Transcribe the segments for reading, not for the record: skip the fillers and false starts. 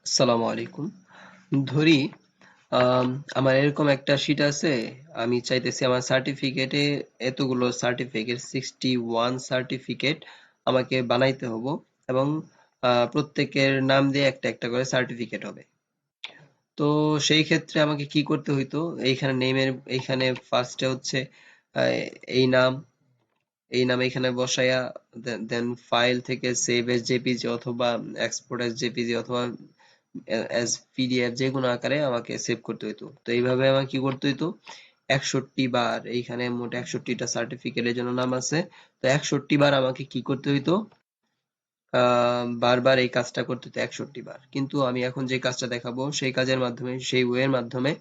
আসসালামু আলাইকুম। ধরি আম, আমার এরকম একটা শিট আছে। আমি চাইতেছি আমার সার্টিফিকেটে এতগুলো সার্টিফিকেট 61 সার্টিফিকেট আমাকে বানাইতে হবো এবং প্রত্যেকের নাম দিয়ে একটা একটা করে সার্টিফিকেট হবে। তো সেই ক্ষেত্রে আমাকে কি করতে হইতো? এইখানে নেমের এইখানে ফার্স্টে হচ্ছে আহ, এই নাম এই নাম এখানে বসাইয়া দেন ফাইল থেকে সেভ এস জেপিজি অথবা এক্সপোর্ট এস জেপিজি অথবা এস পিডিএফ যে কোনো আকারে আমাকে সেভ করতে হইতো। তো এইভাবে আমাকে কি করতে হইতো? 61 বার, এইখানে মোট 61টা সার্টিফিকেটের জন্য নাম আছে। তো 61 বার আমাকে কি করতে হইতো? বারবার এই কাজটা করতে হতো 61 বার। কিন্তু আমি এখন যে কাজটা দেখাবো সেই কাজের মাধ্যমে, সেই ওয়ের মাধ্যমে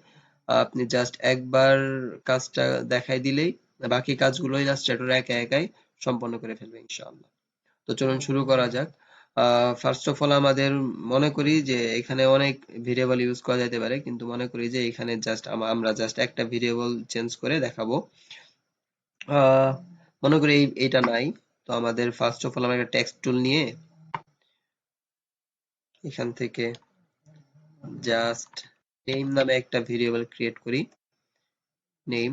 আপনি জাস্ট একবার কাজটা দেখাই দিলেই বাকি কাজগুলো ইলাস্ট্রেটর একা একাই সম্পন্ন করে ফেলবে ইনশাআল্লাহ। তো চলুন শুরু করা যাক। ফার্স্ট অফ অল আমাদের মনে করি যে এখানে অনেক ভেরিয়েবল ইউজ করা যেতে পারে, কিন্তু মনে করি যে এখানে জাস্ট আমরা জাস্ট একটা ভেরিয়েবল চেঞ্জ করে দেখাবো। আহ, মনে করি এইটা নাই। তো আমাদের ফার্স্ট অফ অল আমরা একটা টেক্সট টুল নিয়ে এখান থেকে জাস্ট নেম নামে একটা ভেরিয়েবল ক্রিয়েট করি। নেম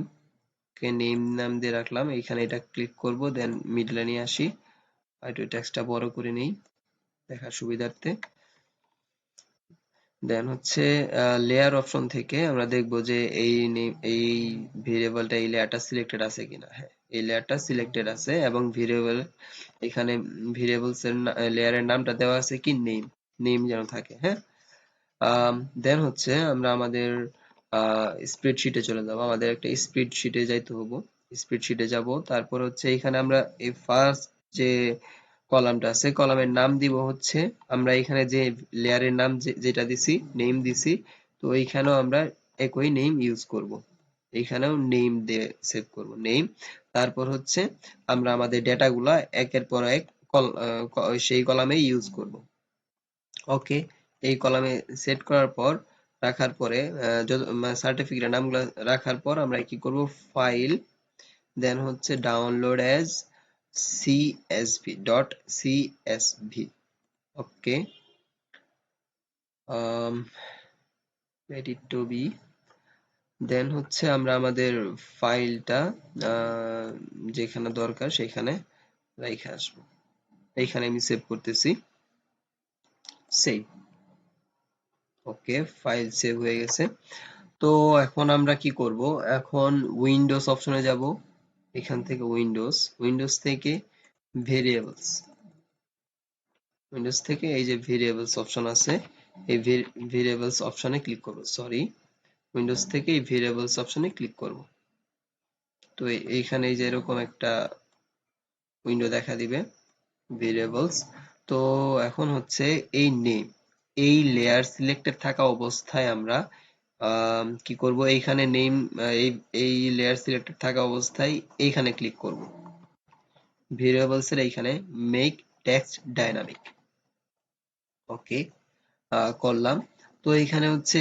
কে নেম নাম দিয়ে রাখলাম, এখানে এটা ক্লিক করব, দেন মিডলে নিয়ে আসি আর একটু টেক্সটটা বড় করে নেই দেখার সুবিধার্থে। দেন হচ্ছে লেয়ার অপশন থেকে আমরা দেখব যে এই ভেরিয়েবলটা এই লেয়ারটা সিলেক্টেড আছে কিনা। হ্যাঁ, এই লেয়ারটা সিলেক্টেড আছে এবং ভেরিয়েবল এখানে ভেরিয়েবলস এর লেয়ারের নামটা দেওয়া আছে কি নেম, নেম যেন থাকে। হ্যাঁ, দেন হচ্ছে আমরা আমাদের স্প্রেডশিটে চলে যাব। আমাদের একটা স্প্রেডশিটে যাইতে হবো। স্প্রেডশিটে যাব, তারপর হচ্ছে এখানে আমরা এই ফার্স্ট যে কলামটা আছে কলামের নাম দিব হচ্ছে, আমরা এখানে যে লেয়ারের নাম যেটা দিছি নেম দিছি, তো এইখানেও আমরা একই নেম ইউজ করব। এইখানেও নেম দিয়ে সেভ করব নেম। তারপর হচ্ছে আমরা আমাদের ডেটাগুলা একের পর এক সেই কলামে ইউজ করব। ওকে, এই কলামে সেট করার পর রাখার পরে সার্টিফিকেটের নামগুলো রাখার পর আমরা কি করব? ফাইল, দেন হচ্ছে download as CSV dot CSV. Okay, let it to be। দেন হচ্ছে আমরা আমাদের ফাইলটা যেখানে দরকার সেখানে রেখে আসবো। এইখানে আমি সেভ করতেছি, সেভ। ওকে, ফাইল সেভ হয়ে গেছে। তো এখন আমরা কি করব? এখন উইন্ডোজ অপশনে যাব। এখান থেকে উইন্ডোজ থেকে ভেরিয়েবলস, উইন্ডোজ থেকে এই যে ভেরিয়েবলস অপশন আছে, এই ভেরিয়েবলস অপশনে ক্লিক করব। সরি, উইন্ডোজ থেকে এই ভেরিয়েবলস অপশনে ক্লিক করব। তো এইখানে এই যে এরকম একটা উইন্ডো দেখা দিবে, ভেরিয়েবলস। তো এখন হচ্ছে এই নেম, এই লেয়ার সিলেক্টেড থাকা অবস্থায় আমরা কি করব? এইখানে নেম, এই এই লেয়ার সিলেক্টেড থাকা অবস্থায় এইখানে ক্লিক করব, ভেরিয়েবলস এর এইখানে মেক টেক্সট ডাইনামিক। ওকে, করলাম। তো এখানে হচ্ছে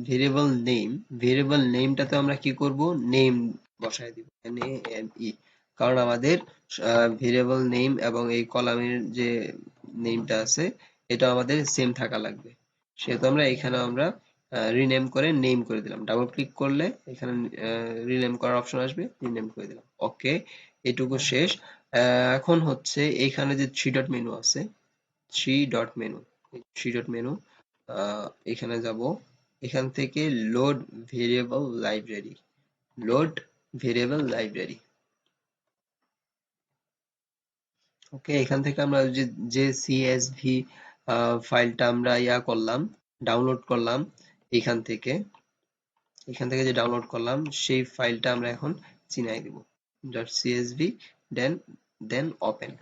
ভেরিয়েবল নেমটাতে আমরা কি করব? নেম বসায় দিব, NAME। কারণ আমাদের ভেরিয়েবল নেম এবং এই কলামের যে নেমটা আছে এটা আমাদের সেম থাকা লাগবে। সেহেতু আমরা এখানে আমরা রিনেম করে নেম করে দিলাম। ডাবল ক্লিক করলে এখানে রিনেম করার অপশন আসবে, রিনেম করে দিলাম। ওকে, এটুকু শেষ। এখন হচ্ছে এখানে যে থ্রি ডট মেনু আছে, three dot menu three dot menu এখানে যাব। এখান থেকে load variable library, load variable library. Okay, এখান থেকে আমরা যে সিএসভি ফাইলটা আমরা করলাম, ডাউনলোড করলাম, এখান থেকে যে ডাউনলোড করলাম সেই ফাইলটা আমরা এখন চিনাই দিব, ডট সিএসভি। দেন দেন ওপেন,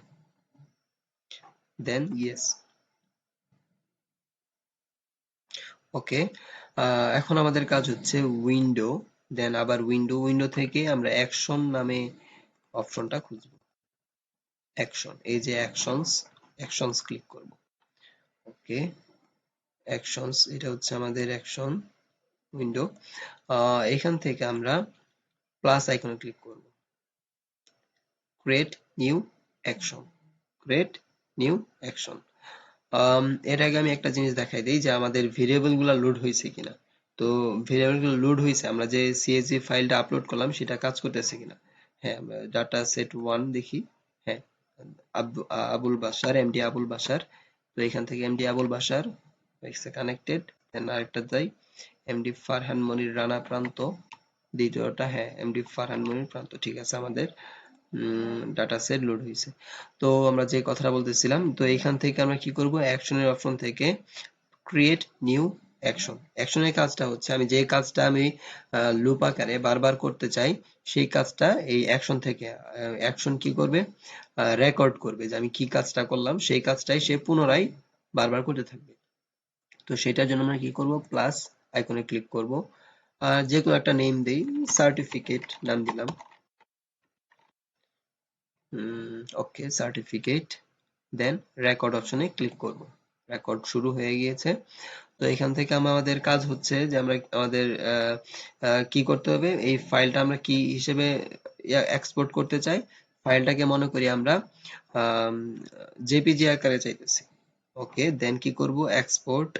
দেন ইয়েস। ওকে, এখন আমাদের কাজ হচ্ছে উইন্ডো, দেন আবার উইন্ডো থেকে আমরা অ্যাকশন নামে অপশনটা খুঁজবো। অ্যাকশন, এই যে অ্যাকশনস ক্লিক করব। ওকে, অ্যাকশনস, এটা হচ্ছে আমাদের অ্যাকশন উইন্ডো। এখান থেকে আমরা প্লাস আইকনে ক্লিক করব, create new action, create new action. এর আগে আমি একটা জিনিস দেখাই দিই যে আমাদের ভেরিয়েবল গুলা লোড হয়েছে কিনা। তো ভেরিয়েবল গুলো লোড হয়েছে, আমরা যে সিএসভি ফাইলটা আপলোড করলাম সেটা কাজ করতেছে কিনা। হ্যাঁ, আমরা ডাটা সেট 1 দেখি। হ্যাঁ, আবুল বাশার, এমডি আবুল বাশার। তো এখান থেকে এমডি আবুল বাশার হয়েছে কানেক্টেড। দেন আরেকটা যাই, এমডি ফারহান মনির রানা প্রান্ত। দ্বিতীয়টা, হ্যাঁ, এমডি ফারহান মনির প্রান্ত। ঠিক আছে, আমাদের ডাটা সেট লোড হয়েছে। তো আমরা যে কথাটা বলতেছিলাম, তো এখান থেকে আমরা কি করব, অ্যাকশনের অপশন থেকে ক্রিয়েট নিউ অ্যাকশন। অ্যাকশনের কাজটা হচ্ছে আমি যে কাজটা আমি লুপ আকারে বারবার করতে চাই, সেই কাজটা এই অ্যাকশন থেকে অ্যাকশন কি করবে, রেকর্ড করবে যে আমি কি কাজটা করলাম, সেই কাজটাই সে পুনরায় বারবার করতে থাকবে। তো সেটার জন্য আমরা কি করব, প্লাস আইকনে ক্লিক করব, আর যে কোনো একটা নেম দেই, সার্টিফিকেট নাম দিলাম। ওকে, সার্টিফিকেট। দেন রেকর্ড অপশনে ক্লিক করব। রেকর্ড শুরু হয়ে গিয়েছে। তো এখান থেকে আমাদের কাজ হচ্ছে যে আমরা আমাদের কি করতে হবে, এই ফাইলটা আমরা কি হিসেবে এক্সপোর্ট করতে চাই। ফাইলটাকে মনে করি আমরা জেপিজি আকারে চাইতেছি। ওকে, দেন কি করব, export,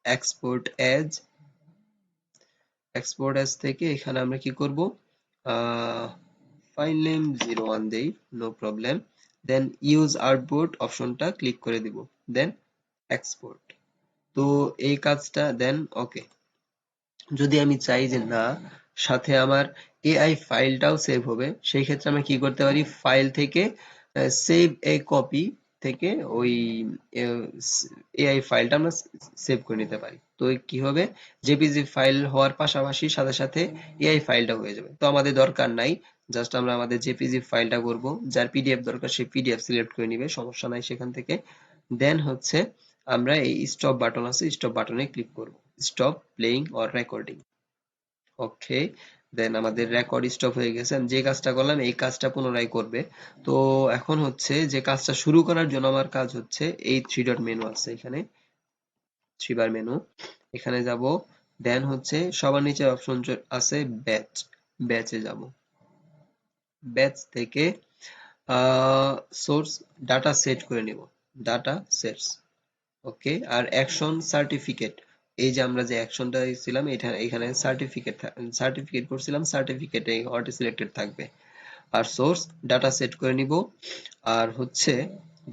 export as, export as থেকে এখানে আমরা কি করব, ফাইল নেম 01 দেই, no problem. Then use artboard অপশনটা ক্লিক করে দিব, দেন এক্সপোর্ট। তো এই কাজটা দেন ওকে। যদি আমি চাই যে না, সাথে আমার এআই ফাইলটাও সেভ হবে, সেই ক্ষেত্রে আমরা কি করতে পারি, ফাইল থেকে সেভ এ কপি থেকে ওই এআই ফাইলটা আমরা সেভ করে নিতে পারি। তো কি হবে, জেপিজি ফাইল হওয়ার পাশাপাশি সাথে সাথে এআই ফাইলটা হয়ে যাবে। তো আমাদের দরকার নাই, জাস্ট আমরা আমাদের জেপিজি ফাইলটা করব, যার পিডিএফ দরকার সে পিডিএফ সিলেক্ট করে নিবে, সমস্যা নাই সেখান থেকে। দেন হচ্ছে আমরা এই স্টপ বাটন আছে, স্টপ বাটনে ক্লিক করব, স্টপ প্লেইং অর রেকর্ডিং। ওকে, দেন আমাদের রেকর্ড স্টপ হয়ে গেছে। আমি যে কাজটা করলাম এই কাজটা পুনরায় করবে। তো এখন হচ্ছে যে কাজটা শুরু করার জন্য আমার কাজ হচ্ছে এই থ্রি ডট মেনু আছে এখানে, থ্রি বার মেনু, এখানে যাব। দেন হচ্ছে সবার নিচে অপশন আছে ব্যাচ, ব্যাচে যাব। ব্যাচ থেকে সোর্স ডাটা সেট করে নিব, ডাটা সেটস। ওকে, আর অ্যাকশন সার্টিফিকেট, এই যে আমরা যে অ্যাকশনটা ছিলাম এটা এখানে সার্টিফিকেট, সার্টিফিকেট করছিলাম, সার্টিফিকেটে অটো সিলেক্টেড থাকবে। আর সোর্স ডাটা সেট করে নিব। আর হচ্ছে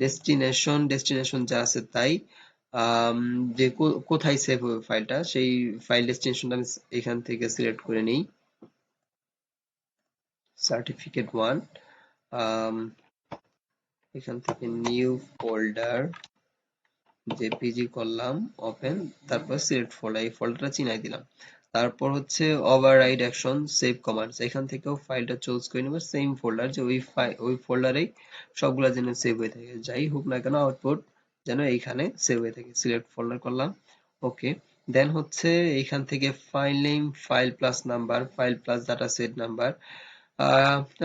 ডেস্টিনেশন, ডেস্টিনেশন যা আছে তাই, আম, যে কোথায় সেভ হবে ফাইলটা, সেই ফাইল ডেস্টিনেশনটা আমি এখান থেকে সিলেক্ট করে নিই, সার্টিফিকেট 1। এখান থেকে নিউ ফোল্ডার জেপিজি করলাম, ওপেন, তারপর সিলেক্ট ফোল্ডার, এই ফোল্ডারটা চিনাই দিলাম। তারপর হচ্ছে ওভাররাইড অ্যাকশন সেভ কমান্ডস, এখান থেকেও ফাইলটা চুজ করে নেব, সেম ফোল্ডার, যে ওই ফোল্ডারেই সবগুলা যেন সেভ হয়ে থাকে, যাই হোক না কেন আউটপুট যেন এইখানে সেভ হয়ে থাকে। সিলেক্ট ফোল্ডার করলাম, ওকে। দেন হচ্ছে এইখান থেকে file name, file plus number, file plus data set number,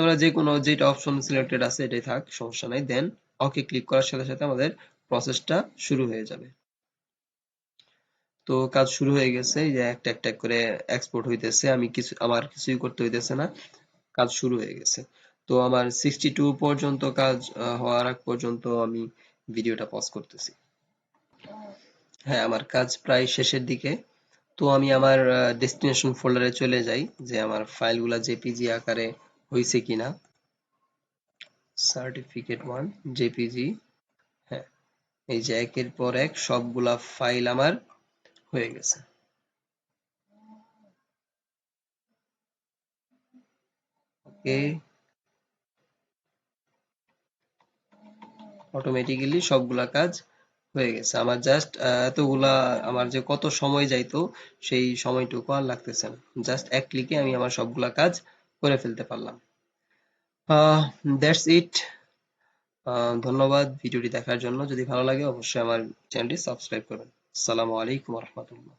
আমরা যে কোনো যেটা অপশন সিলেক্টেড আছে এটাই থাক, সমস্যা নাই। দেন ওকে ক্লিক করার সাথে সাথে আমাদের প্রসেসটা শুরু হয়ে যাবে। তো কাজ শুরু হয়ে গেছে, এই যে একটা একটা করে এক্সপোর্ট হইতেছে, আমি কিছু আমার কিছুই করতে হইতেছে না, কাজ শুরু হয়ে গেছে। তো আমার 62 পর্যন্ত কাজ হওয়ার আগ পর্যন্ত আমি ভিডিওটা পজ করতেছি। হ্যাঁ, আমার কাজ প্রায় শেষের দিকে। তো আমি আমার ডেস্টিনেশন ফোল্ডারে চলে যাই, যে আমার ফাইলগুলা জেপিজি আকারে হয়েছে কিনা। সার্টিফিকেট 1 জেপিজি, হ্যাঁ, এই যে একের পর এক সবগুলা ফাইল আমার হয়ে গেছে। ওকে, অটোমেটিক্যালি সবগুলা কাজ হয়ে গেছে আমার। জাস্ট এতগুলা, আমার যে কত সময় যাইতো সেই সময়টুকু আর লাগতেছে না, জাস্ট এক ক্লিকে আমি আমার সবগুলা কাজ করে ফেলতে পারলাম। That's it. ধন্যবাদ ভিডিওটি দেখার জন্য। যদি ভালো লাগে অবশ্যই আমার চ্যানেলটি সাবস্ক্রাইব করবেন। আসসালামু আলাইকুম রহমতুল্লাহ।